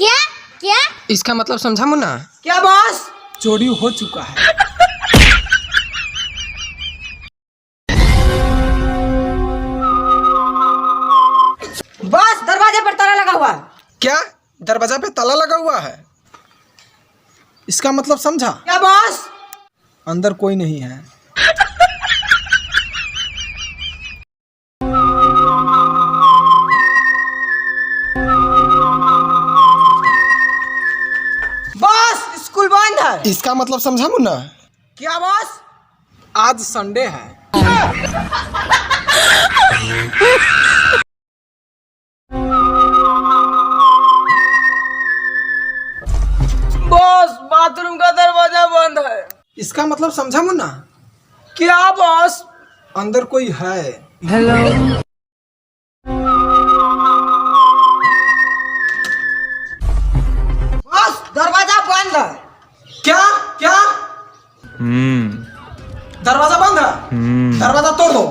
क्या क्या? इसका मतलब समझा मुन्ना? क्या बॉस? चोरी हो चुका है। बॉस दरवाजे पर ताला लगा हुआ है। क्या दरवाजा पे ताला लगा हुआ है? इसका मतलब समझा? क्या बॉस? अंदर कोई नहीं है। बॉस स्कूल बंद है। इसका मतलब समझा मुन्ना? क्या बॉस? आज संडे है। बॉस बाथरूम का दरवाजा बंद है। इसका मतलब समझा मुन्ना? क्या बॉस? अंदर कोई है। बॉस दरवाजा बंद है। क्या क्या? दरवाजा बंद है। दरवाजा तोड़ दो।